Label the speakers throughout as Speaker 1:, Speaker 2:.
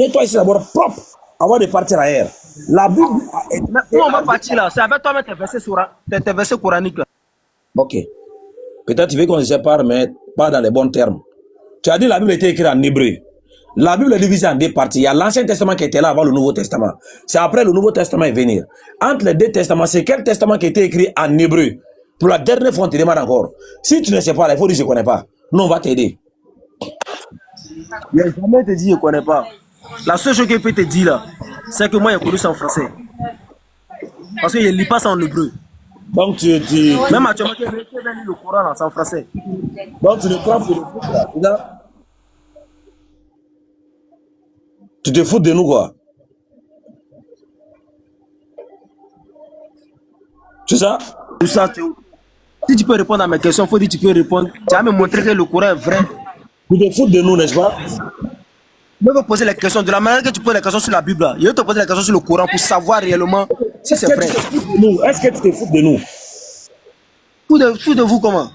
Speaker 1: Nettoie ici d'abord propre avant de partir ailleurs. La Bible.
Speaker 2: Où on va partir là? C'est avec toi mettre tes versets coraniques là.
Speaker 1: Ok. Peut-être tu veux qu'on se sépare, mais pas dans les bons termes. Tu as dit la Bible était écrite en hébreu. La Bible est divisée en deux parties. Il y a l'Ancien Testament qui était là avant le Nouveau Testament. C'est après le Nouveau Testament est venu. Entre les deux testaments, c'est quel testament qui était écrit en hébreu? Pour la dernière fois, on te demande encore. Si tu ne sais pas, il faut dire que je ne connais pas. Nous, on va t'aider.
Speaker 2: Il n'a jamais te dit je ne connais pas. La seule chose qu'il peut te dire là, c'est que moi, j'ai connu ça en français. Parce que je ne lis pas ça en hébreu.
Speaker 1: Donc,
Speaker 2: Même actuellement, tu veux lire le Coran là, c'est en français.
Speaker 1: Donc, tu ne crois pas de là. Tu te fous de nous, quoi. C'est ça?
Speaker 2: Si tu peux répondre à mes questions, il faut dire que tu peux répondre. Tu vas me montrer que le Coran est vrai.
Speaker 1: Tu te fous de nous, n'est-ce pas?
Speaker 2: Je vais poser les questions. De la manière que tu poses les questions sur la Bible, là, je vais te poser les questions sur le Coran pour savoir réellement si c'est vrai.
Speaker 1: Est-ce que tu te fous de nous?
Speaker 2: Fous de vous comment?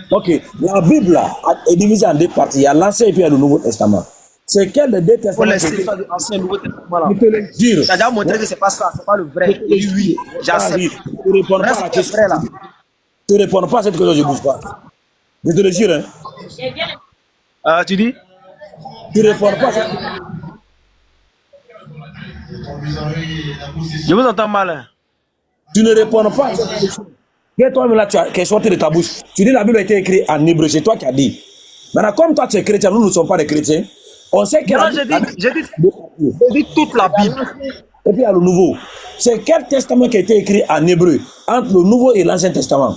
Speaker 1: Ok. La Bible là, est divisée en deux parties. Il y a l'Ancien et puis il y a le Nouveau Testament. C'est quel des deux testaments?
Speaker 2: Il faut laisser l'Ancien et le Nouveau Testament là.
Speaker 1: Je te le jure.
Speaker 2: Tu as déjà montré que c'est pas ça, c'est pas le vrai. Oui, j'accepte.
Speaker 1: Tu ne réponds pas à la question.
Speaker 2: Vrai, là.
Speaker 1: Tu ne réponds pas à cette question, je ne bouge pas. Je te le jure. Hein.
Speaker 2: Tu dis?
Speaker 1: Tu ne réponds pas à cette question.
Speaker 2: Je vous entends mal. Hein.
Speaker 1: Tu ne réponds pas à cette question. Et toi-même là, qui est sorti de ta bouche. Tu dis la Bible a été écrite en hébreu, c'est toi qui as dit. Maintenant, comme toi tu es chrétien, nous ne sommes pas des chrétiens. On sait que
Speaker 2: j'ai dit toute la Bible.
Speaker 1: Et puis il y a le Nouveau. C'est quel testament qui a été écrit en hébreu entre le Nouveau et l'Ancien Testament?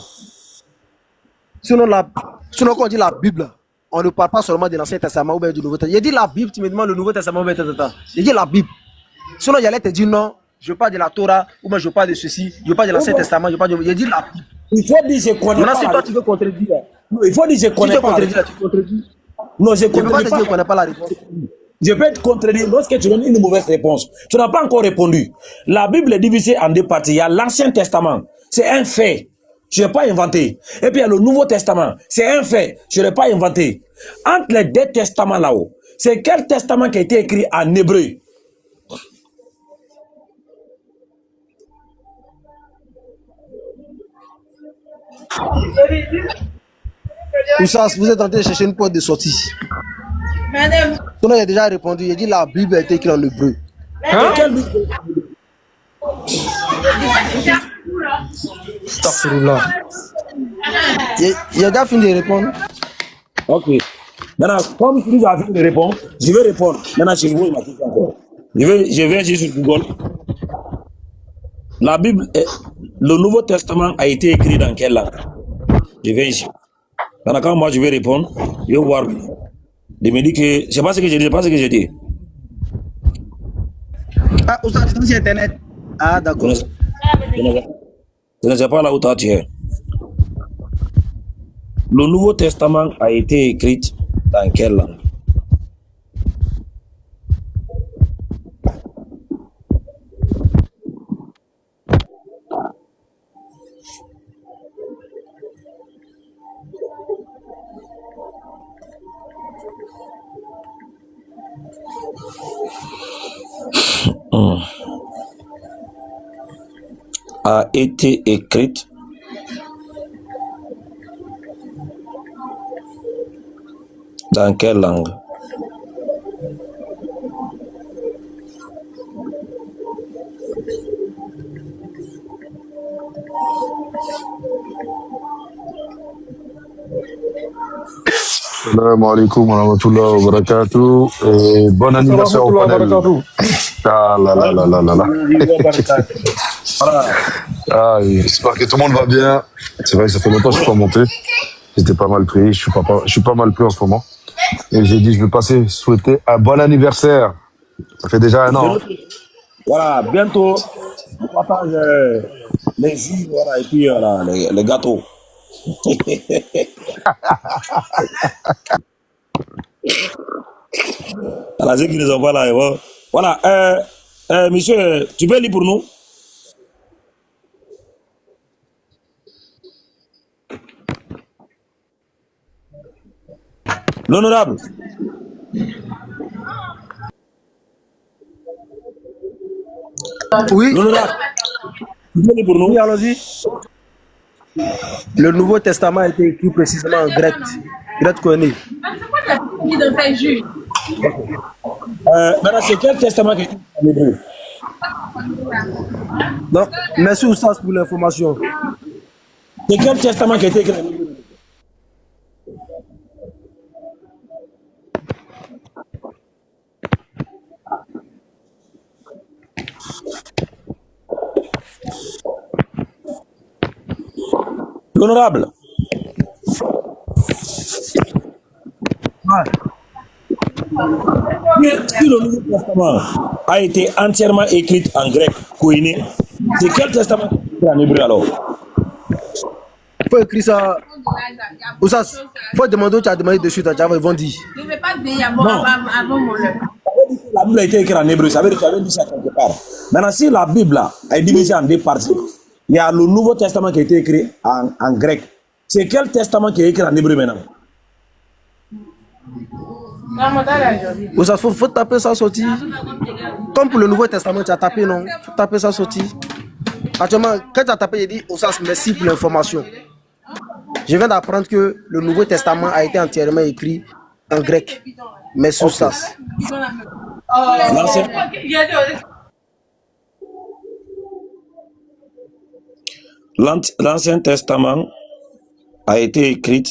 Speaker 2: Sinon, quand on dit la Bible, on ne parle pas seulement de l'Ancien Testament ou bien du Nouveau Testament. J'ai dit la Bible, tu me demandes le Nouveau Testament ou bien j'ai dit la Bible. Sinon, j'allais te dire non, je parle de la Torah, ou bien je parle de ceci, je parle de l'Ancien Testament, je parle de... J'ai dit la Bible.
Speaker 1: Il faut dire je connais
Speaker 2: maintenant,
Speaker 1: pas.
Speaker 2: Si toi tu veux contredire.
Speaker 1: Non, il faut dire je connais pas.
Speaker 2: Tu contredis.
Speaker 1: Non, je ne
Speaker 2: peux pas te dire je connais pas la réponse.
Speaker 1: Je peux te contredire lorsque tu donnes une mauvaise réponse. Tu n'as pas encore répondu. La Bible est divisée en deux parties. Il y a l'Ancien Testament. C'est un fait. Je n'ai pas inventé. Et puis il y a le Nouveau Testament. C'est un fait. Je n'ai pas inventé. Entre les deux testaments là-haut, c'est quel testament qui a été écrit en hébreu?
Speaker 2: Oussas, vous êtes en train de chercher une porte de sortie. Madame. On a déjà répondu. J'ai dit la Bible a été écrite en hébreu.
Speaker 1: Hein?
Speaker 2: Il a déjà fini de répondre.
Speaker 1: Ok. Maintenant, comme tu as fini de répondre, je vais répondre. Maintenant, je vous ma question encore. Je vais juste sur Google. La Bible, le Nouveau Testament a été écrit dans quelle langue? Je vais ici. Maintenant, quand moi je vais répondre, je vais voir. Je me dis que je sais pas ce que je dis, c'est pas ce que je dis.
Speaker 2: Ah, Oussas, tu es sur Internet. Ah, d'accord.
Speaker 1: Je ne sais pas là où tu es. Le Nouveau Testament a été écrit dans quelle langue? A été écrite dans quelle langue?
Speaker 3: Salam alaikum wa rahmatullahi wa barakatuh. Et bon anniversaire au panel. Ah là là là là là là. Ah, j'espère que tout le monde va bien. C'est vrai que ça fait longtemps que je suis pas monté. J'étais pas mal pris. Je suis pas mal pris en ce moment. Et j'ai dit, je vais souhaiter un bon anniversaire. Ça fait déjà un an.
Speaker 1: Voilà, bientôt, on partage les jus, voilà, et puis voilà, les gâteaux. Alors, ceux qui ne sont pas là, voilà. Monsieur, tu peux lire pour nous? L'honorable.
Speaker 2: Oui,
Speaker 1: L'honorable, vous venez pour nous.
Speaker 2: oui, allons-y. Le Nouveau Testament a été écrit précisément en grec. Grec connu.
Speaker 1: Maintenant, c'est quel testament qui est écrit en hébreu?
Speaker 2: Donc, merci Oussas pour l'information.
Speaker 1: C'est quel testament qui a été écrit en hébreu? L'honorable,
Speaker 2: Ah,
Speaker 1: si le Nouveau Testament a été entièrement écrit en grec, koiné, c'est quel testament qui est écrit en hébreu alors?
Speaker 2: faut écrire ça. Oussas, faut demander où tu as demandé de suite. Ils vont dire.
Speaker 4: Je ne vais pas veiller
Speaker 1: Non.
Speaker 4: avant mon heure.
Speaker 1: La Bible a été écrite en hébreu, ça veut dire que tu avais dit ça quelque part. Maintenant, si la Bible là, est divisée en deux parties, il y a le Nouveau Testament qui a été écrit en grec. C'est quel testament qui est écrit en hébreu maintenant?
Speaker 2: Oussas, faut taper ça sorti. Comme pour le Nouveau Testament, tu as tapé, non? Faut taper ça sorti. Actuellement, quand tu as tapé, il dit Oussas, merci pour l'information. Je viens d'apprendre que le Nouveau Testament a été entièrement écrit en grec. Merci Oussas.
Speaker 1: L'ancien, l'Ancien Testament a été écrit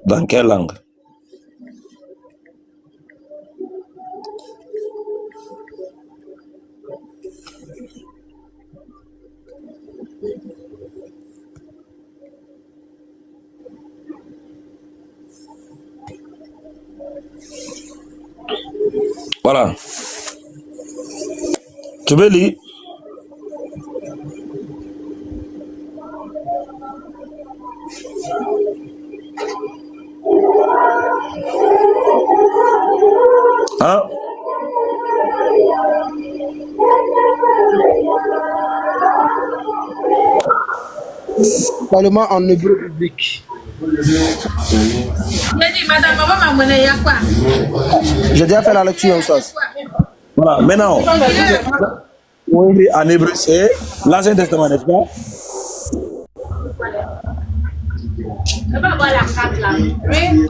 Speaker 1: dans quelle langue? Voilà. Tu veux lire? Hein?
Speaker 2: Parlement en hébreu public.
Speaker 4: Madame, maman m'a monnaie, il y a quoi?
Speaker 2: J'ai déjà fait la lecture Oussas.
Speaker 1: Voilà. Maintenant, oui, en hébreu, c'est l'Ancien Testament, n'est-ce pas?
Speaker 4: Je vais avoir la carte là. Oui.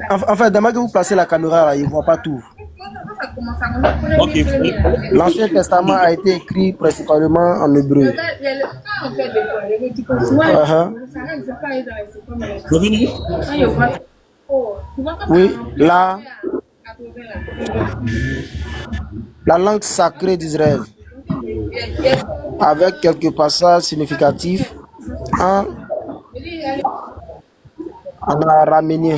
Speaker 2: En fait, demain que vous placez la caméra là, ils ne voient pas tout.
Speaker 4: Ça commence à
Speaker 1: Ok.
Speaker 2: L'Ancien Testament a été écrit principalement en hébreu.
Speaker 4: Quand on fait des fois, les petits conçus,
Speaker 2: Uh-huh.
Speaker 4: ça reste, c'est pas dans les secondes, mais
Speaker 1: C'est fini?
Speaker 4: quand il y a pas- Oh, souvent quand
Speaker 2: Oui,
Speaker 4: on-
Speaker 2: là,
Speaker 4: à trouver là.
Speaker 2: la langue sacrée d'Israël, avec quelques passages significatifs en, en araméen.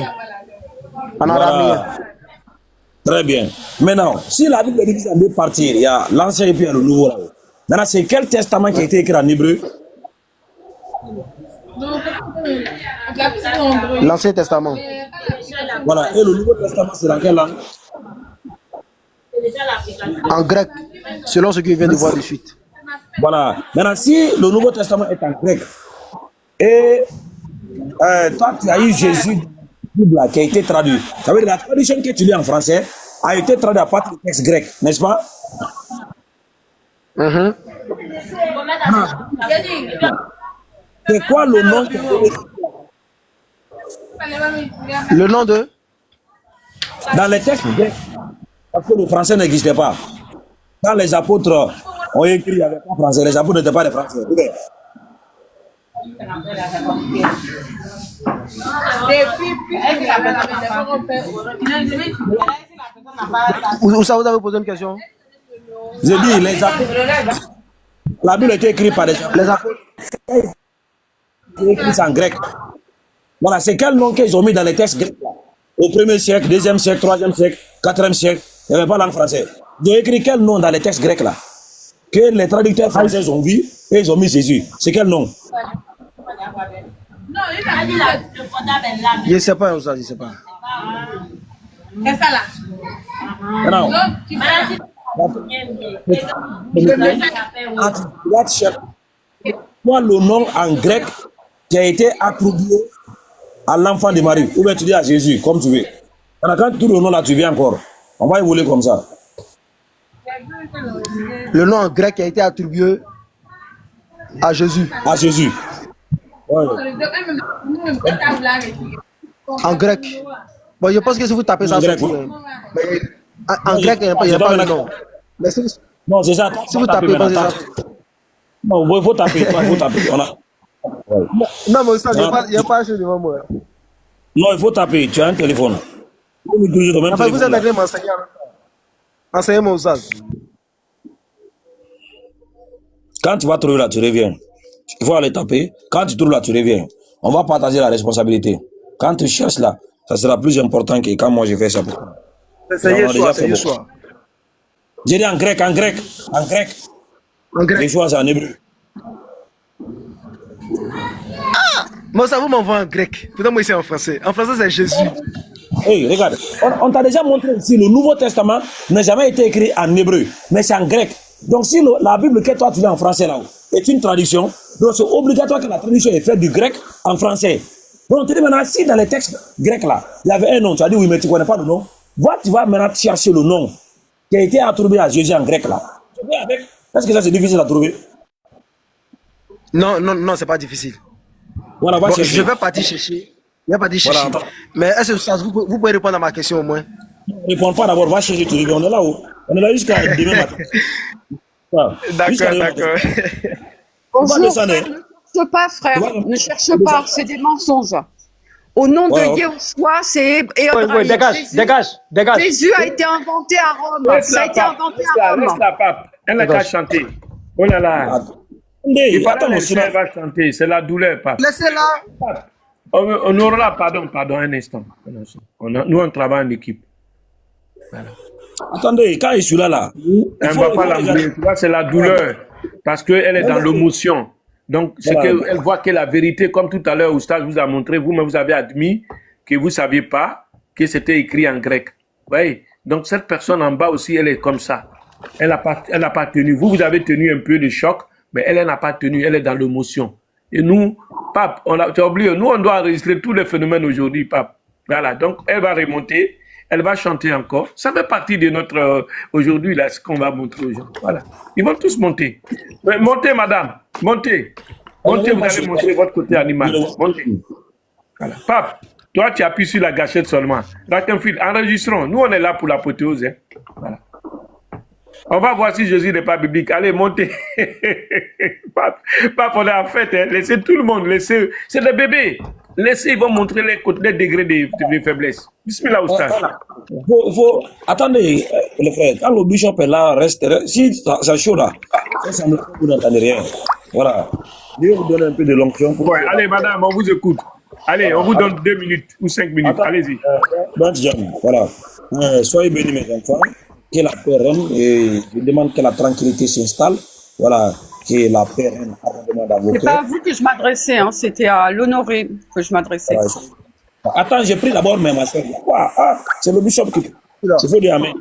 Speaker 2: En araméen.
Speaker 1: Voilà. Très bien. Maintenant, si la Bible est divisée en deux parties, il y a l'Ancien et puis il y a le Nouveau là-haut. Maintenant, c'est quel testament qui a été écrit en hébreu?
Speaker 4: Donc, la plus nombreux.
Speaker 2: L'Ancien Testament.
Speaker 1: Voilà. Et le Nouveau Testament, c'est dans quelle langue?
Speaker 2: En grec, selon ce que je viens de voir de suite.
Speaker 1: Voilà. Maintenant, si le Nouveau Testament est en grec, et toi, tu as eu Jésus dans la Bible là, qui a été traduit. Ça veut dire la traduction que tu lis en français a été traduite à partir du texte grec, n'est-ce pas?
Speaker 2: Mhm.
Speaker 1: C'est quoi le nom que
Speaker 2: Le nom de
Speaker 1: dans les textes grecs? Parce que le français n'existait pas. Quand les apôtres ont écrit, il n'y avait pas français. Les apôtres n'étaient pas des français. Ok.
Speaker 2: Où ça vous avez posé une question?
Speaker 1: J'ai dit, les apôtres. La Bible a été écrite par des apôtres.
Speaker 2: Les apôtres.
Speaker 1: Écrits en grec. Voilà, c'est quel nom qu'ils ont mis dans les textes grecs là? Au 1er siècle, 2e siècle, 3e siècle, 4e siècle, il n'y avait pas langue française. Ils ont écrit quel nom dans les textes grecs là? Que les traducteurs français ont vu et ils ont mis Jésus. C'est quel nom?
Speaker 2: Je ne sais pas, Oussas, je ne sais pas.
Speaker 4: C'est ça là.
Speaker 1: Non.
Speaker 4: Donc, tu fais
Speaker 1: Moi, le nom en grec qui a été attribué à l'enfant de Marie, ou bien tu dis à Jésus, comme tu veux. Maintenant, quand tout le nom là, tu viens encore, on va évoluer comme ça.
Speaker 2: Le nom en grec a été attribué à Jésus.
Speaker 1: À Jésus. Ouais.
Speaker 2: En grec. Bon, je pense que si vous tapez ça,
Speaker 1: En
Speaker 2: ça
Speaker 1: grec,
Speaker 2: dit,
Speaker 1: ouais.
Speaker 2: en grec, il n'y a pas le nom. Mais si
Speaker 1: Non, c'est ça.
Speaker 2: vous tapez pas, c'est ça.
Speaker 1: Non, il faut taper. Il faut taper. Ouais.
Speaker 2: Non, mais ça, il n'y a pas chose devant moi.
Speaker 1: Non, il faut taper. Tu as un téléphone. Il faut toujours ton même
Speaker 2: Enfin, vous êtes
Speaker 1: téléphone, là.
Speaker 2: allé m'enseigner. Enseignez-moi ça.
Speaker 1: Quand tu vas trouver là, tu reviens. Il faut aller taper. Quand tu trouves là, tu reviens. On va partager la responsabilité. Quand tu cherches là, ça sera plus important que quand moi je fais ça.
Speaker 2: C'est Yeshua, c'est
Speaker 1: beaucoup.
Speaker 2: Yeshua.
Speaker 1: J'ai dit en grec.
Speaker 2: En
Speaker 1: Les
Speaker 2: grec.
Speaker 1: choix, c'est en hébreu.
Speaker 2: Moi, ça vous m'envoie en grec. Pourtant, moi, c'est en français. En français, c'est Jésus.
Speaker 1: Hey, regarde, on t'a déjà montré ici, le Nouveau Testament n'a jamais été écrit en hébreu, mais c'est en grec. Donc si la Bible que toi tu lis en français là est une traduction, donc c'est obligatoire que la traduction est faite du grec en français. Donc on te dit maintenant, si dans les textes grecs là, il y avait un nom, tu as dit oui, mais tu ne connais pas le nom, tu vas maintenant chercher le nom qui a été attribué à Jésus en grec là. Est-ce que ça c'est difficile à trouver?
Speaker 2: Non, c'est pas difficile.
Speaker 1: Voilà, va
Speaker 2: Bon,
Speaker 1: chercher.
Speaker 2: je vais partir chercher. Il n'y a pas dit chercher.
Speaker 1: Voilà.
Speaker 2: Mais est-ce que ça, vous pouvez répondre à ma question au moins?
Speaker 1: Ne réponds pas d'abord, va chercher, tu reviens. On est là où? On est là jusqu'à demain matin. Voilà. Jusqu'à
Speaker 2: D'accord,
Speaker 1: demain matin.
Speaker 2: d'accord.
Speaker 1: On va
Speaker 5: Bonjour,
Speaker 1: descendre.
Speaker 5: frère, ne cherche pas, frère,
Speaker 1: Tu vois,
Speaker 5: ne cherche pas, c'est des mensonges. Au nom
Speaker 1: Ouais,
Speaker 5: de
Speaker 1: ouais.
Speaker 5: Yahushua, c'est
Speaker 2: Ouais,
Speaker 5: hébraïque.
Speaker 2: dégage,
Speaker 5: Jésus,
Speaker 2: dégage, dégage.
Speaker 5: Jésus a été inventé à Rome. Ça a été inventé à Rome.
Speaker 6: Laisse la pape. Elle n'a qu'à chanter. Oh là là.
Speaker 1: Attendez,
Speaker 6: Et
Speaker 1: attends,
Speaker 6: pendant
Speaker 1: mon silence.
Speaker 6: elle va chanter. C'est la douleur, pape.
Speaker 2: Laissez-la.
Speaker 6: On aura, pardon, un instant. Nous, on travaille en équipe.
Speaker 1: Attendez, quand je suis là, il
Speaker 6: Elle ne
Speaker 1: faut-
Speaker 6: va
Speaker 1: il
Speaker 6: pas
Speaker 1: faut
Speaker 6: l'embrouiller.
Speaker 1: regarder.
Speaker 6: Tu vois, c'est la douleur. Parce qu'elle est dans l'émotion. Donc, c'est
Speaker 1: Voilà.
Speaker 6: qu'elle voit que la vérité, comme tout à l'heure, Oustaz vous a montré, vous-même, vous avez admis que vous ne saviez pas que c'était écrit en grec. Vous voyez? Donc, cette personne en bas aussi, elle est comme ça. Elle n'a pas tenu. Vous avez tenu un peu de choc, mais elle n'a pas tenu. Elle est dans l'émotion. Et nous, pape, tu as oublié, nous, on doit enregistrer tous les phénomènes aujourd'hui, pape. Voilà. Donc, elle va remonter. Elle va chanter encore. Ça fait partie de notre, aujourd'hui, là, ce qu'on va montrer aux gens. Voilà. Ils vont tous monter. Mais montez, madame. Montez. Montez, vous allez montrer votre côté animal. Montez. Voilà. Pape, toi, tu appuies sur la gâchette seulement. Raconfil, enregistrons. Nous, on est là pour l'apothéose. Hein. Voilà. On va voir si Jésus n'est pas biblique. Allez, montez. Pape, on est en fête. Hein. Laissez tout le monde. Laissez. C'est des bébés. Laissez, ils vont montrer les degrés de faiblesse. Bismillah, Oustaz.
Speaker 1: Attendez, les frères, quand le bishop est là, reste. Si ça chaud là, ça semble que vous n'entendez rien. Voilà. Dieu vous donne un peu de l'onction.
Speaker 6: Ouais, allez, madame, on vous écoute. Allez, on vous donne 2 minutes ou 5 minutes. Allez-y.
Speaker 1: Bonne journée. Voilà. Soyez bénis, mes enfants. Que la paix règne et je demande que la tranquillité s'installe. Voilà. Que la paix règne abondamment dans vos
Speaker 5: C'est pas à
Speaker 1: cœurs.
Speaker 5: vous que je m'adressais, hein, c'était à l'honoré que je m'adressais.
Speaker 1: Voilà. Attends, j'ai pris d'abord ma soeur. Quoi? C'est le bishop qui. Il faut dire amen.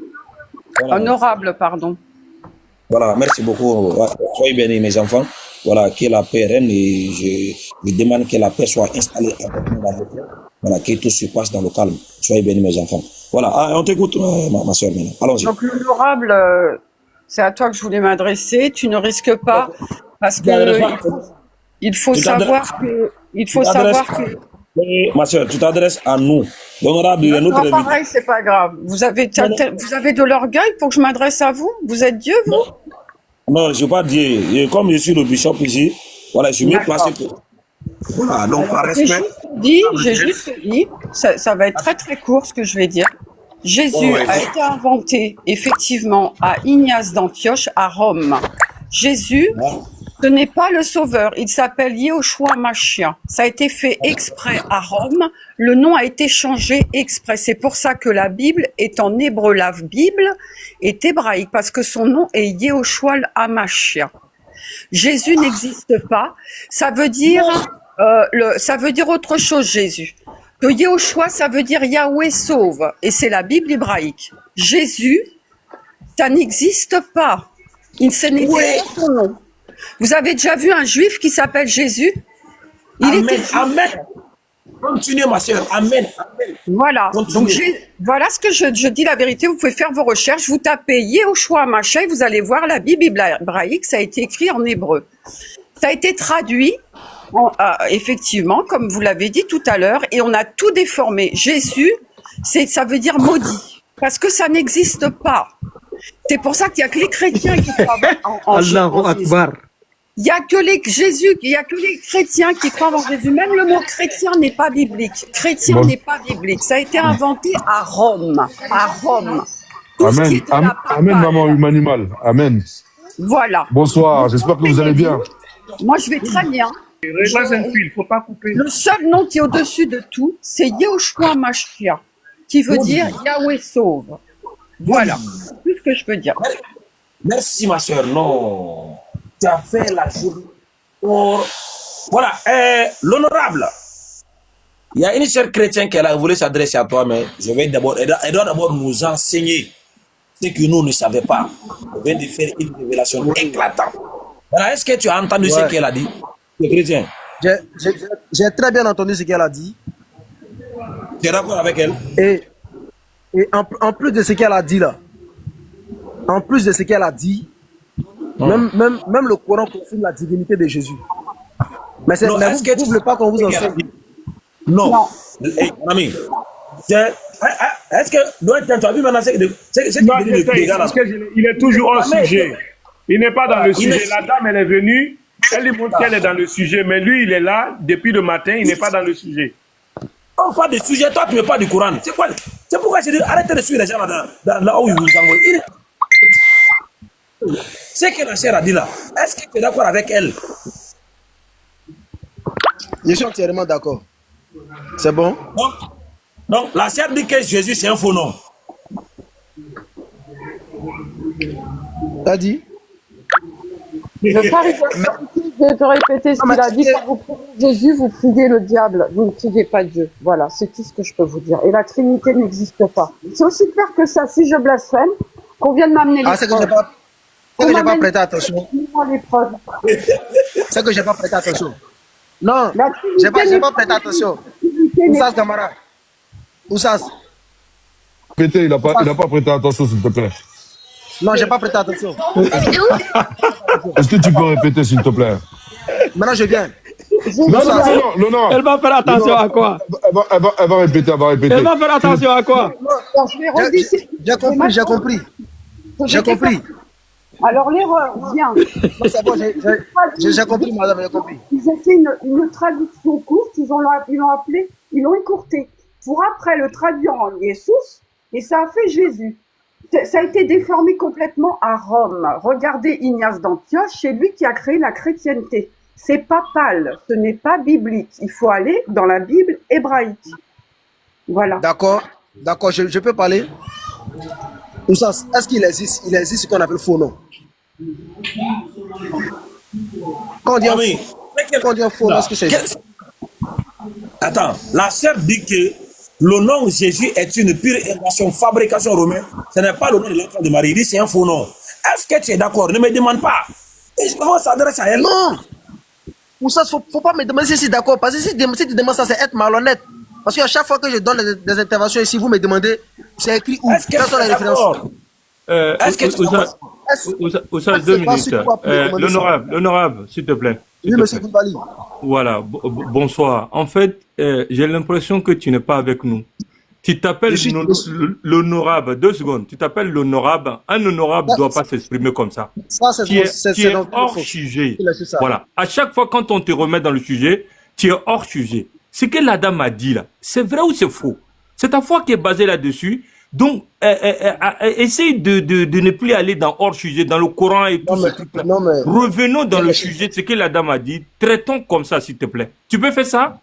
Speaker 1: Voilà.
Speaker 5: Honorable, pardon.
Speaker 1: Voilà, merci beaucoup. Ouais, soyez bénis, mes enfants. Voilà, que la paix règne et je demande que la paix soit installée dans vos cœurs. Voilà, que tout se passe dans le calme. Soyez bénis, mes enfants. Voilà, on t'écoute, ma soeur, maintenant. Allons-y.
Speaker 5: Donc, l'honorable, c'est à toi que je voulais m'adresser. Tu ne risques pas, parce que il faut savoir que
Speaker 1: Oui, ma soeur, tu t'adresses à nous. L'honorable est notre
Speaker 5: non,
Speaker 1: invité.
Speaker 5: pareil, c'est pas grave. Vous avez de l'orgueil pour que je m'adresse à vous? Vous êtes Dieu, vous?
Speaker 1: Non, je ne suis pas Dieu. Et comme je suis le bishop ici, voilà, je suis mieux placé pour. Voilà, donc par respect.
Speaker 5: J'ai juste dit, ça va être très très court ce que je vais dire. Jésus a été inventé effectivement à Ignace d'Antioche à Rome. Jésus, ce n'est pas le sauveur, il s'appelle Yehoshua Mashiach. Ça a été fait exprès à Rome, le nom a été changé exprès. C'est pour ça que la Bible est en hébreu, la Bible est hébraïque, parce que son nom est Yehoshua HaMashiach. Jésus n'existe pas, ça veut dire autre chose, Jésus. Que Yehoshua, ça veut dire Yahweh sauve, et c'est la Bible hébraïque. Jésus, ça n'existe pas. Ce n'est pas son nom. Vous avez déjà vu un juif qui s'appelle Jésus?
Speaker 1: Amen. Continuez, ma soeur. Amen. Amen.
Speaker 5: Voilà.
Speaker 1: Continuez.
Speaker 5: Donc, voilà ce que je dis la vérité. Vous pouvez faire vos recherches. Vous tapez Yehoshua Mashiach, vous allez voir la Bible hébraïque. Ça a été écrit en hébreu. Ça a été traduit, effectivement, comme vous l'avez dit tout à l'heure, et on a tout déformé. Jésus, ça veut dire maudit, parce que ça n'existe pas. C'est pour ça qu'il n'y a que les chrétiens qui croient en Jésus. Il n'y a que les chrétiens qui croient en Jésus. Même le mot chrétien n'est pas biblique. Chrétien n'est pas biblique. Ça a été inventé à Rome. À Rome. Tout ce qui
Speaker 3: Amen.
Speaker 5: était la papale.
Speaker 3: Amen, maman humanimal. Amen.
Speaker 5: Voilà.
Speaker 3: Bonsoir, j'espère que vous allez bien.
Speaker 5: Moi, je vais très bien.
Speaker 6: Réglasse un fil, il ne faut pas couper.
Speaker 5: Le seul nom qui est au-dessus de tout, c'est Yehoshua Mashiach, qui veut dire Yahweh sauve. Voilà. C'est tout ce que je peux dire.
Speaker 1: Merci, ma soeur. Non. Tu as fait la journée pour... Voilà. L'honorable. Il y a une sœur chrétienne qui voulu s'adresser à toi, mais je vais d'abord... Elle doit d'abord nous enseigner ce que nous ne savions pas. Elle vient de faire une révélation éclatante. Voilà. Est-ce que tu as entendu ce qu'elle a dit, le chrétien?
Speaker 2: J'ai très bien entendu ce qu'elle a dit.
Speaker 1: Tu es d'accord avec elle?
Speaker 2: Et en plus de ce qu'elle a dit là, en plus de ce qu'elle a dit, même le Coran confirme la divinité de Jésus. Mais vous ne trouvez pas qu'on vous enseigne?
Speaker 1: Non. Hey, mon ami. Est-ce que tu as vu maintenant ce qu'il dit le gars là?
Speaker 6: Il est toujours hors sujet. Il n'est pas dans le sujet. La dame, elle est venue, elle lui montre qu'elle est dans le sujet, mais lui, il est là depuis le matin, il n'est pas dans le sujet.
Speaker 1: On parle de sujet, toi, tu ne veux pas du Coran. C'est quoi? C'est pourquoi je dis arrêtez de suivre les gens là où ils vous envoient. Ce que la chère a dit là, est-ce que tu es d'accord avec elle?
Speaker 2: Je suis entièrement d'accord. C'est bon?
Speaker 1: Donc, la chère dit que Jésus, c'est un faux nom.
Speaker 2: T'as dit?
Speaker 5: Je ne vais pas te répéter ce qu'il a dit. Quand vous priez Jésus, vous priez le diable. Vous ne priez pas Dieu. Voilà, c'est tout ce que je peux vous dire. Et la Trinité n'existe pas. C'est aussi clair que ça. Si je blasphème, qu'on vienne m'amener les
Speaker 2: c'est que j'ai pas prêté attention. C'est que j'ai pas prêté attention. Non, j'ai pas prêté attention. Oussas Gamara. Oussas.
Speaker 3: Pété, il n'a pas prêté attention, s'il te plaît.
Speaker 2: Non, j'ai pas prêté attention.
Speaker 3: Est-ce que tu peux répéter, s'il te plaît?
Speaker 2: Maintenant, je viens.
Speaker 3: Non.
Speaker 7: Elle va faire attention à quoi?
Speaker 3: Elle va répéter,
Speaker 7: Elle va faire attention à quoi?
Speaker 2: J'ai compris.
Speaker 5: Alors l'erreur vient.
Speaker 2: C'est bon, j'ai compris, madame, j'ai compris.
Speaker 5: Ils ont fait une traduction courte, ils l'ont écourté. Pour après le traduire en Jésus, et ça a fait Jésus. Ça a été déformé complètement à Rome. Regardez Ignace d'Antioche, c'est lui qui a créé la chrétienté. C'est papal, ce n'est pas biblique. Il faut aller dans la Bible hébraïque. Voilà.
Speaker 2: D'accord, je peux parler? Oussas, est-ce qu'il existe ce qu'on appelle faux nom? Quand on dit un faux nom, est-ce que c'est...
Speaker 1: Attends, la sœur dit que le nom Jésus est une pure invention, fabrication romaine. Ce n'est pas le nom de l'enfant de Marie. Il dit c'est un faux nom. Est-ce que tu es d'accord? Ne me demande pas. Et je peux s'adresser à elle.
Speaker 2: Non. Oussas, faut pas me demander si je suis d'accord. Parce que si tu demandes ça, c'est être malhonnête. Parce qu'à chaque fois que je donne des interventions ici, vous me demandez, c'est écrit où? Quelles sont les références?
Speaker 1: Est-ce que tu es d'accord?
Speaker 7: Oussas, 2 minutes. L'honorable, s'il te plaît.
Speaker 2: Oui, monsieur Koulibaly.
Speaker 7: Voilà, bonsoir. En fait, j'ai l'impression que tu n'es pas avec nous. Tu t'appelles l'honorable. 2 secondes. Tu t'appelles l'honorable. Un honorable ne doit pas s'exprimer comme ça.
Speaker 2: Ça, c'est
Speaker 7: hors sujet. Voilà. À chaque fois, quand on te remet dans le sujet, tu es hors sujet. Ce que la dame a dit là, c'est vrai ou c'est faux? C'est ta foi qui est basée là-dessus. Donc, essaye de ne plus aller dans hors sujet, dans le Coran et tout ce truc-là. Revenons dans le sujet, ce que la dame a dit. Traitons comme ça, s'il te plaît. Tu peux faire ça?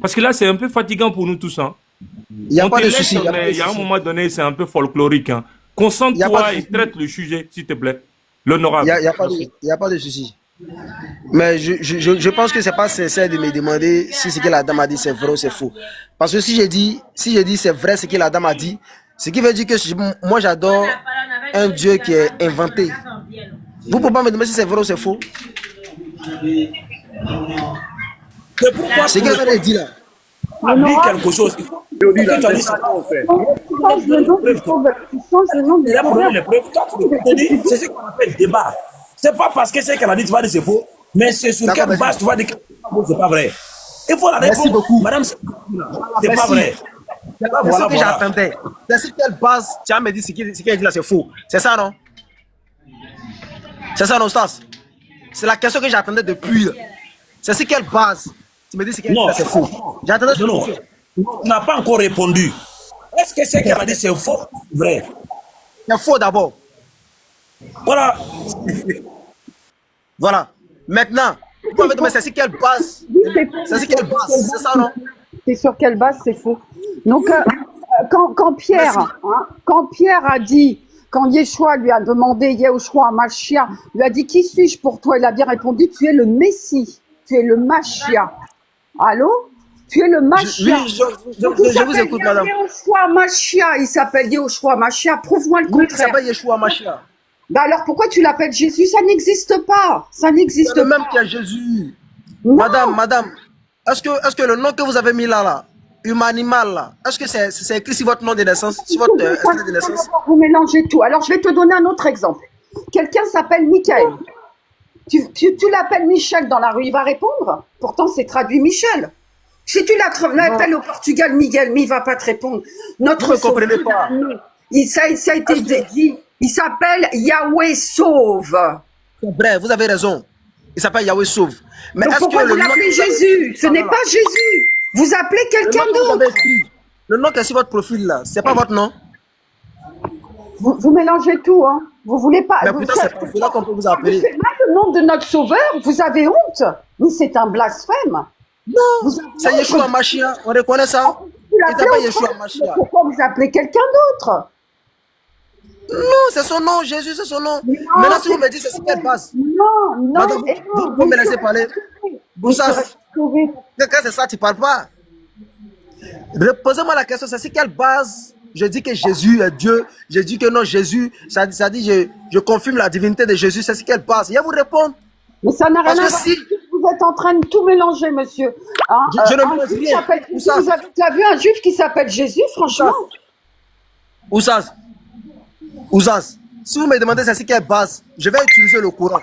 Speaker 7: Parce que là, c'est un peu fatigant pour nous tous. Hein.
Speaker 2: Il n'y a pas de souci.
Speaker 7: Il y a un moment donné, c'est un peu folklorique. Hein. Concentre-toi et traite le sujet, s'il te plaît. L'honorable.
Speaker 2: Il n'y a pas de souci. Mais je pense que c'est pas sincère de me demander si ce que la dame a dit c'est vrai ou c'est faux. Parce que si je dis c'est vrai ce que la dame a dit, ce qui veut dire que moi j'adore un Dieu qui est inventé. Vous pouvez pas me demander si c'est vrai ou c'est faux.
Speaker 1: C'est pourquoi
Speaker 2: ce qu'elle a dit là.
Speaker 1: dire quelque chose. Il faut que tu as dit ça.
Speaker 5: Tu changes le nom du sauveur. Tu changes le nom du
Speaker 1: Il a
Speaker 5: sauveur.
Speaker 1: donné les preuves. Toi, tu te dis, c'est ce qu'on appelle débat. C'est pas parce que c'est qu'elle a dit, tu vas dire c'est faux, mais c'est sur
Speaker 2: D'accord,
Speaker 1: quelle base tu vas dire que c'est pas vrai. Il faut la
Speaker 2: Merci
Speaker 1: répondre.
Speaker 2: beaucoup.
Speaker 1: Madame, c'est pas
Speaker 2: Merci.
Speaker 1: vrai.
Speaker 2: C'est
Speaker 1: Voilà,
Speaker 2: ce que
Speaker 1: voilà.
Speaker 2: j'attendais. C'est sur quelle base tu as me dit ce qu'il a dit là, c'est faux. C'est ça, non? C'est ça, non, Stas? C'est la question que j'attendais depuis. C'est sur quelle base tu me dis ce qu'il a dit
Speaker 1: Non,
Speaker 2: là, c'est faux. J'attendais ce
Speaker 1: non, tu n'as pas encore répondu. Est-ce que c'est qu'elle a dit c'est faux ou vrai?
Speaker 2: C'est faux d'abord.
Speaker 1: Voilà.
Speaker 2: Voilà. Maintenant, vous m'avez demandé c'est sur quelle base? C'est sur quelle base? C'est ça, non?
Speaker 5: C'est sur quelle base c'est faux. Donc, quand Pierre, hein, quand Pierre a dit, quand Yeshua lui a demandé, Yeshua Mashiach, lui a dit, qui suis-je pour toi? Il a bien répondu, tu es le Messie, tu es le Mashiach. Allô? Tu es le Mashiach.
Speaker 2: Oui, je vous écoute, madame.
Speaker 5: Yeshua Mashiach, il s'appelle Yeshua Mashiach, prouve-moi le
Speaker 2: Oui, il
Speaker 5: contraire.
Speaker 2: s'appelle Yeshua Mashiach.
Speaker 5: Bah alors pourquoi tu l'appelles Jésus? Ça n'existe pas. Ça
Speaker 2: C'est
Speaker 5: n'existe
Speaker 2: le
Speaker 5: pas.
Speaker 2: même qu'il y a Jésus.
Speaker 5: Non.
Speaker 2: Madame, est-ce que le nom que vous avez mis là, Humanimal, là, est-ce que c'est écrit sur votre nom de naissance, sur votre extrait de naissance?
Speaker 5: Vous mélangez tout. Alors, je vais te donner un autre exemple. Quelqu'un s'appelle Michael. Tu l'appelles Michel dans la rue, il va répondre. Pourtant, c'est traduit Michel. Si tu l'appelles au Portugal Miguel, mais il va pas te répondre. Notre
Speaker 2: Vous ne comprenez
Speaker 5: sauveur,
Speaker 2: pas.
Speaker 5: ça a été dit. Il s'appelle Yahweh Sauve.
Speaker 2: C'est vrai, vous avez raison. Il s'appelle Yahweh Sauve. Mais
Speaker 5: Donc
Speaker 2: est-ce
Speaker 5: pourquoi
Speaker 2: que
Speaker 5: vous
Speaker 2: le nom
Speaker 5: l'appelez
Speaker 2: que vous avez-
Speaker 5: Jésus? Ce
Speaker 2: Non,
Speaker 5: n'est
Speaker 2: non,
Speaker 5: pas Jésus. Vous appelez
Speaker 2: le nom
Speaker 5: quelqu'un
Speaker 2: que vous avez
Speaker 5: d'autre.
Speaker 2: écrit, le nom qui est sur votre profil là, c'est pas votre nom.
Speaker 5: Vous mélangez tout, hein. Vous voulez pas.
Speaker 2: Mais
Speaker 5: vous
Speaker 2: putain, c'est pas là qu'on peut vous
Speaker 5: vous
Speaker 2: appeler.
Speaker 5: faites mal le nom de notre sauveur. Vous avez honte. Mais c'est un blasphème.
Speaker 2: Non,
Speaker 5: Vous avez
Speaker 2: c'est
Speaker 5: honte.
Speaker 2: Yeshua Mashiach. On reconnaît ça.
Speaker 5: Vous
Speaker 2: Il
Speaker 5: l'appelez
Speaker 2: s'appelle
Speaker 5: autrement.
Speaker 2: Yeshua Mashiach.
Speaker 5: Pourquoi vous appelez quelqu'un d'autre?
Speaker 2: Non, c'est son nom, Jésus, c'est son nom.
Speaker 5: Non,
Speaker 2: Maintenant, si vous me dites, c'est sur quelle base?
Speaker 5: Non, non.
Speaker 2: Madame,
Speaker 5: et non,
Speaker 2: vous me laissez parler.
Speaker 5: Vous
Speaker 2: ça,
Speaker 5: serez sauvés.
Speaker 2: quand c'est ça, tu parles pas. Posez-moi la question, c'est sur quelle base je dis que Jésus est Dieu, je dis que non, Jésus, ça dit je confirme la divinité de Jésus, c'est sur quelle base? Il va vous répondre.
Speaker 5: Mais ça n'a rien
Speaker 2: Parce
Speaker 5: à
Speaker 2: que
Speaker 5: voir.
Speaker 2: si-
Speaker 5: Vous êtes en train de tout mélanger, monsieur. Hein,
Speaker 2: Je ne
Speaker 5: un
Speaker 2: mélange
Speaker 5: juif
Speaker 2: rien.
Speaker 5: s'appelle
Speaker 2: Où
Speaker 5: Jésus.
Speaker 2: ça?
Speaker 5: Vous avez déjà vu un juif qui s'appelle Jésus, franchement?
Speaker 2: Oussaz, si vous me demandez c'est sur quelle base, je vais utiliser le Coran.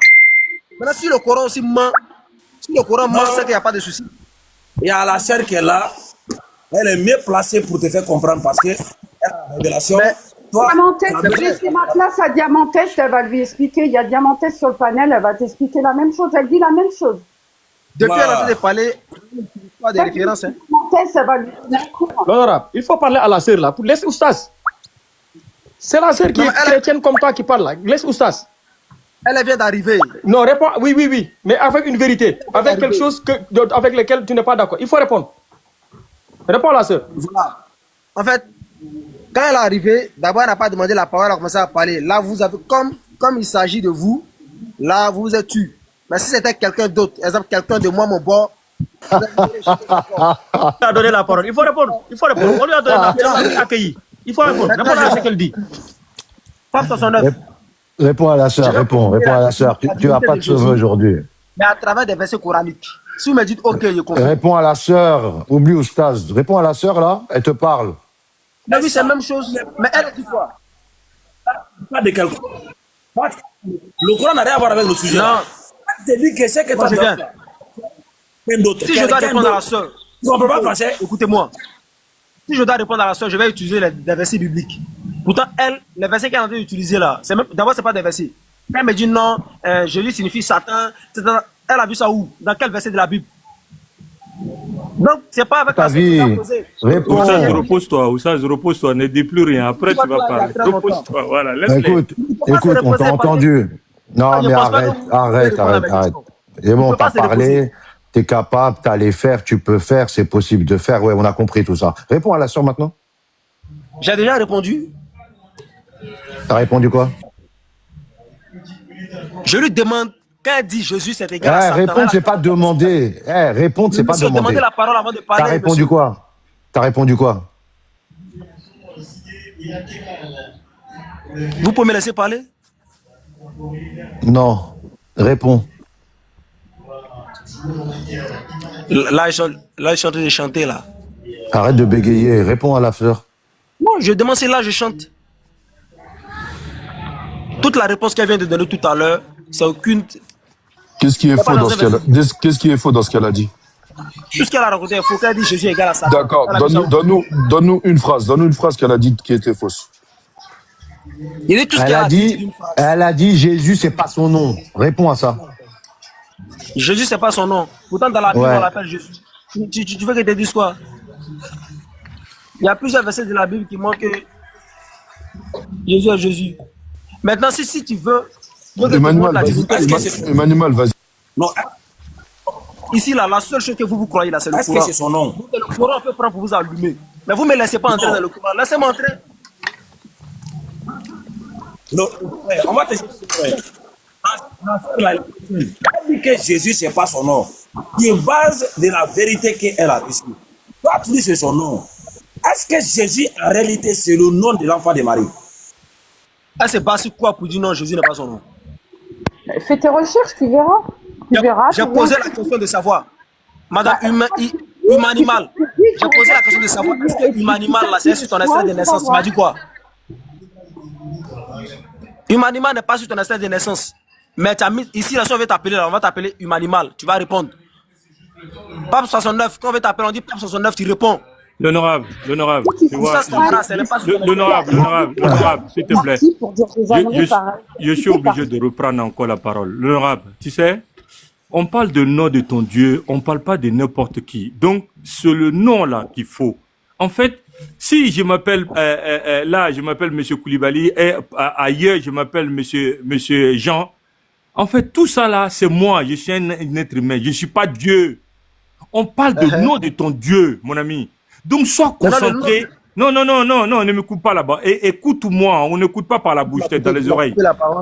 Speaker 2: Maintenant, si le Coran aussi ment, si le Coran ment, c'est qu'il n'y a pas de souci.
Speaker 1: Il y a la sœur qui est là. Elle est mieux placée pour te faire comprendre parce que elle a la révélation.
Speaker 2: Mais-
Speaker 1: Toi,
Speaker 5: Diamantes,
Speaker 1: tu as
Speaker 5: j'ai
Speaker 1: besoin-
Speaker 5: laissé ma place à Diamantes, elle va lui expliquer. Il y a Diamantes sur le panel, elle va t'expliquer la même chose. Elle dit la même chose.
Speaker 2: Depuis,
Speaker 1: Voilà.
Speaker 2: elle a train de parler, pas de référence. Hein.
Speaker 5: Diamantes, elle va lui donner un cours.
Speaker 8: L'honorable, il faut parler à la sœur là. Laisse Oustaz. C'est la sœur qui
Speaker 2: Non,
Speaker 8: est
Speaker 2: mais elle-
Speaker 8: chrétienne comme toi qui parle là. Laisse Oustaz.
Speaker 2: Elle vient d'arriver.
Speaker 8: Non, réponds. Oui, oui, oui. Mais avec une vérité. Avec quelque chose avec lequel tu n'es pas d'accord. Il faut répondre. Réponds à la sœur.
Speaker 2: Voilà. En fait, quand elle est arrivée, d'abord, elle n'a pas demandé la parole, elle a commencé à parler. Là, vous avez, comme il s'agit de vous, là, vous vous êtes tu. Mais si c'était quelqu'un d'autre, exemple, quelqu'un de moi, mon bord, vous
Speaker 8: Il a donné la parole. Il faut répondre. Il faut répondre. On lui a donné la parole. On l'a accueilli. Il faut répondre. Répondre à ce qu'elle dit.
Speaker 2: Femme 69.
Speaker 3: Réponds à la sœur, réponds à la sœur. Tu n'as pas de sauveur aujourd'hui.
Speaker 2: Mais à travers des versets coraniques. Si vous me dites, ok, je confirme.
Speaker 3: Réponds à la sœur. Oublie Oustaz. Réponds à la sœur là. Elle te parle.
Speaker 2: Mais oui, c'est la même chose. Mais elle dit quoi?
Speaker 1: Pas de quelque chose. Le Coran n'a rien à voir avec le sujet.
Speaker 2: Non.
Speaker 1: Elle te dit que c'est que
Speaker 2: Moi,
Speaker 1: toi,
Speaker 2: je viens.
Speaker 1: quelqu'un d'autre.
Speaker 2: Si je dois
Speaker 1: Quelqu'un
Speaker 2: répondre à la
Speaker 1: d'autre.
Speaker 2: sœur,
Speaker 1: Tu comprends pas français?
Speaker 2: écoutez-moi. Si je dois répondre à la sœur, je vais utiliser les versets bibliques. Pourtant, elle, les versets qu'elle est en train d'utiliser là, d'abord, c'est pas des versets. Elle me dit non, Jésus signifie Satan, etc. Elle a vu ça où? Dans quel verset de la Bible? Donc, c'est pas avec
Speaker 3: Ta
Speaker 2: la sœur que
Speaker 3: vie.
Speaker 2: tu as posé.
Speaker 3: Réponds.
Speaker 7: Oustaz, repose-toi, ne dis plus rien. Après, tu vas parler. Repose-toi, voilà, laisse-les.
Speaker 3: Écoute,
Speaker 2: pas se
Speaker 3: on t'a
Speaker 2: reposer
Speaker 3: entendu. Non,
Speaker 2: Ah, je
Speaker 3: mais
Speaker 2: pense pas
Speaker 3: arrête,
Speaker 2: que vous
Speaker 3: arrête,
Speaker 2: répondre à
Speaker 3: arrête,
Speaker 2: ma
Speaker 3: arrête.
Speaker 2: question.
Speaker 3: Et bon,
Speaker 2: On peut pas
Speaker 3: t'as
Speaker 2: se
Speaker 3: parlé,
Speaker 2: reposer.
Speaker 3: t'es capable, t'as les faire, tu peux faire, c'est possible de faire. Ouais, on a compris tout ça. Réponds à la sœur maintenant.
Speaker 2: J'ai déjà répondu.
Speaker 3: T'as répondu quoi?
Speaker 2: Je lui demande, quand elle dit Jésus, c'est
Speaker 3: Eh,
Speaker 2: égal à Satan.
Speaker 3: répondre, c'est pas demander. Eh, répondre, c'est pas
Speaker 2: Monsieur, demandez
Speaker 3: demander.
Speaker 2: la parole avant de
Speaker 3: T'as
Speaker 2: parler.
Speaker 3: répondu
Speaker 2: monsieur.
Speaker 3: quoi? T'as répondu quoi?
Speaker 2: Vous pouvez me laisser parler?
Speaker 3: Non. Réponds.
Speaker 2: Là, ils sont en train de chanter là.
Speaker 3: Arrête de bégayer, réponds à la fleur.
Speaker 2: Non, je demande si là je chante. Toute la réponse qu'elle vient de donner tout à l'heure, c'est aucune.
Speaker 3: Qu'est-ce qui est
Speaker 2: C'est pas
Speaker 3: faux
Speaker 2: dans
Speaker 3: dans
Speaker 2: un
Speaker 3: ce qu'elle a...
Speaker 2: verset.
Speaker 3: Qu'est-ce qui est faux dans ce qu'elle a dit?
Speaker 2: Tout ce qu'elle a raconté est faux. Qu'elle dit Jésus est égal à Satan.
Speaker 3: D'accord,
Speaker 2: Elle a dit ça.
Speaker 3: donne-nous une phrase. Donne-nous une phrase qu'elle a dit qui était fausse.
Speaker 2: Il dit tout ce
Speaker 3: Elle
Speaker 2: qu'elle
Speaker 3: a
Speaker 2: a dit, c'est
Speaker 3: dit,
Speaker 2: une phrase.
Speaker 3: elle a dit Jésus, c'est pas son nom. Réponds à ça.
Speaker 2: Jésus, c'est pas son nom. Pourtant, dans la Bible,
Speaker 3: Ouais.
Speaker 2: on l'appelle Jésus. Tu veux que je te dise quoi? Il y a plusieurs versets de la Bible qui montrent que Jésus est Jésus. Maintenant, si tu veux, que je te montre
Speaker 3: Emmanuel,
Speaker 2: la
Speaker 3: vas-y.
Speaker 2: divinité,
Speaker 3: Emmanuel, vas-y.
Speaker 1: Non,
Speaker 2: ici, là, la seule chose que vous croyez, là, c'est le
Speaker 1: est-ce que
Speaker 2: Coran.
Speaker 1: c'est son nom?
Speaker 2: Le Coran, on peut prendre pour vous allumer. Mais vous ne me laissez pas entrer dans le Coran. Laissez-moi entrer.
Speaker 1: Non, ouais, on va te dire. Ouais. Elle dit que Jésus, c'est pas son nom. Qui base de la vérité qu'elle a reçue. Toi, tu dis c'est son nom. Est-ce que Jésus, en réalité, c'est le nom de l'enfant de Marie?
Speaker 2: Elle se base sur quoi pour dire non, Jésus n'est pas son nom?
Speaker 5: Fais tes recherches, tu verras. Tu verras.
Speaker 2: J'ai posé la question de savoir. Madame, Humanimal. J'ai posé la question de savoir est-ce que Humanimal, là, c'est sur ton extrait de naissance? Tu m'as dit quoi? Humanimal n'est pas sur ton extrait de naissance. Mais tu as mis, ici, là, si on veut t'appeler, on va t'appeler Humanimal. Tu vas répondre. Pape 69, quand on veut t'appeler, on dit Pape 69, tu réponds.
Speaker 7: L'honorable, tu vois.
Speaker 2: Ça, c'est pas grave, ce n'est pas sur ton
Speaker 7: L'honorable, s'il te plaît.
Speaker 5: Merci pour dire des âneries pareilles.
Speaker 7: Je suis obligé de reprendre encore la parole. L'honorable, tu sais, on parle de nom de ton Dieu, on parle pas de n'importe qui. Donc, c'est le nom-là qu'il faut. En fait, si je m'appelle, là, je m'appelle Monsieur Koulibaly, et ailleurs, je m'appelle Monsieur Jean, en fait, tout ça là, c'est moi, je suis un être humain, je suis pas Dieu. On parle de nom de ton Dieu, mon ami. Donc, sois concentré. Non, ne m'écoute pas là-bas. Et écoute-moi, on n'écoute pas par la bouche, dans les oreilles.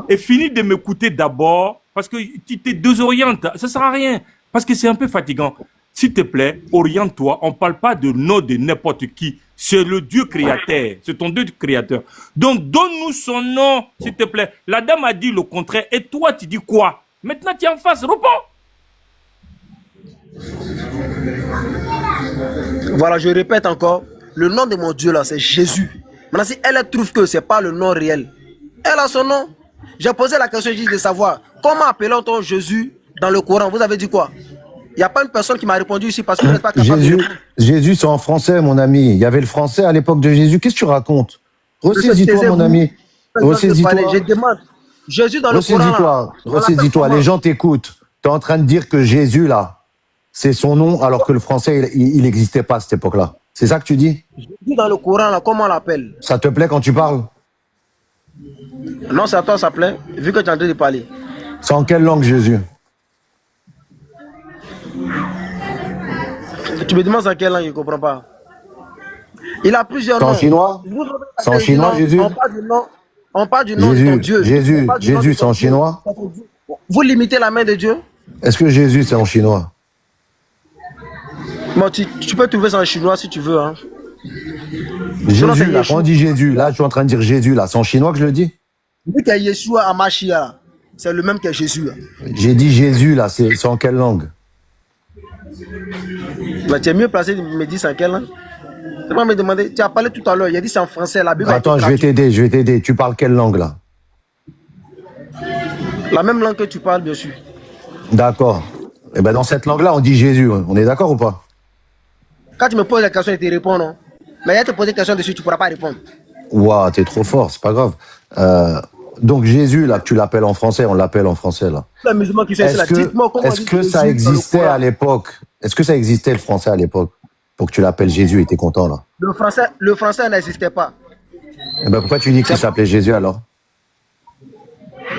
Speaker 7: Et finis de m'écouter d'abord, parce que tu te désorientes, ça sert à rien, parce que c'est un peu fatigant. S'il te plaît, oriente-toi, on parle pas de nom de n'importe qui, c'est le Dieu créateur, c'est ton Dieu créateur. Donc, donne-nous son nom, s'il te plaît. La dame a dit le contraire, et toi, tu dis quoi? Maintenant, tu es en face, réponds.
Speaker 2: Voilà, je répète encore. Le nom de mon Dieu là, c'est Jésus. Maintenant, si elle trouve que c'est pas le nom réel, elle a son nom. J'ai posé la question juste de savoir comment appelons-on Jésus dans le Coran. Vous avez dit quoi? Il n'y a pas une personne qui m'a répondu ici parce que vous n'êtes pas capable de...
Speaker 3: Jésus, c'est en français, mon ami. Il y avait le français à l'époque de Jésus. Qu'est-ce que tu racontes? Ressaisis-toi, mon ami. Ressaisis-toi.
Speaker 2: Je demande. Jésus dans le Coran.
Speaker 3: Ressaisis-toi. Les gens t'écoutent. Tu es en train de dire que Jésus, là, c'est son nom, alors que le français, il n'existait pas à cette époque-là. C'est ça que tu dis?
Speaker 2: Jésus dans le Coran, là, comment on l'appelle?
Speaker 3: Ça te plaît quand tu parles?
Speaker 2: Non, c'est à toi, ça plaît, vu que tu es en train de parler.
Speaker 3: C'est en quelle langue, Jésus?
Speaker 2: Tu me demandes en quelle langue, je ne comprends pas. Il a plusieurs noms.
Speaker 3: C'est en chinois? C'est en chinois, Jésus?
Speaker 2: On parle du nom de ton Dieu.
Speaker 3: Jésus, c'est en chinois?
Speaker 2: Vous limitez la main de Dieu?
Speaker 3: Est-ce que Jésus, c'est en chinois?
Speaker 2: Bon, tu peux trouver ça en chinois si tu veux. Hein.
Speaker 3: Jésus, là, quand on dit Jésus, là, je suis en train de dire Jésus, là, c'est en chinois que je le dis?
Speaker 2: Vu que Yeshua Amashia, c'est le même que Jésus.
Speaker 3: J'ai dit Jésus, là, c'est en quelle langue?
Speaker 2: Bah, tu es mieux placé de me dire c'est en quelle langue? Tu vas me demander, tu as parlé tout à l'heure, il a dit c'est en français, la Bible.
Speaker 3: Attends, je vais t'aider. Tu parles quelle langue, là?
Speaker 2: La même langue que tu parles, bien sûr.
Speaker 3: D'accord. Et ben dans cette langue-là, on dit Jésus. On est d'accord ou pas?
Speaker 2: Quand tu me poses la question, je te réponds, non? Mais il a te poser une question dessus, tu ne pourras pas répondre.
Speaker 3: Ouah, t'es trop fort, c'est pas grave. Donc Jésus, là, que tu l'appelles en français, on l'appelle en français, là.
Speaker 2: Les musulmans qui sont ici, là, dites-moi comment
Speaker 3: Est-ce que ça existait à l'époque? Est-ce que ça existait le français à l'époque? Pour que tu l'appelles Jésus et t'es content, là?
Speaker 2: Le français n'existait pas.
Speaker 3: Et ben pourquoi tu dis que ça s'appelait Jésus, alors?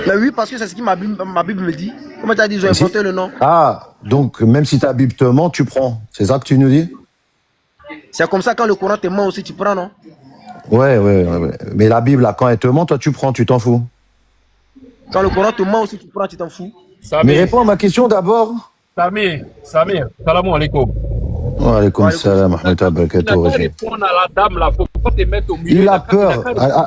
Speaker 2: Mais oui, parce que c'est ce que ma Bible me dit. Comment tu as dit, ils ont inventé le nom?
Speaker 3: Ah, donc même si ta Bible te ment, tu prends. C'est ça que tu nous dis?
Speaker 2: C'est comme ça, quand le Coran te ment aussi, tu prends, non?
Speaker 3: Ouais. Mais la Bible, là, quand elle te ment, toi, tu prends, tu t'en fous.
Speaker 2: Quand le Coran te ment aussi, tu prends, tu t'en fous.
Speaker 3: Mais réponds à ma question d'abord.
Speaker 9: Samir, salam alaikum.
Speaker 3: Wa alaikum salam, wa rahmatullahi wa barakatuh.
Speaker 9: Répondre à la dame, là, faut pas te mettre au milieu.
Speaker 3: Il a peur.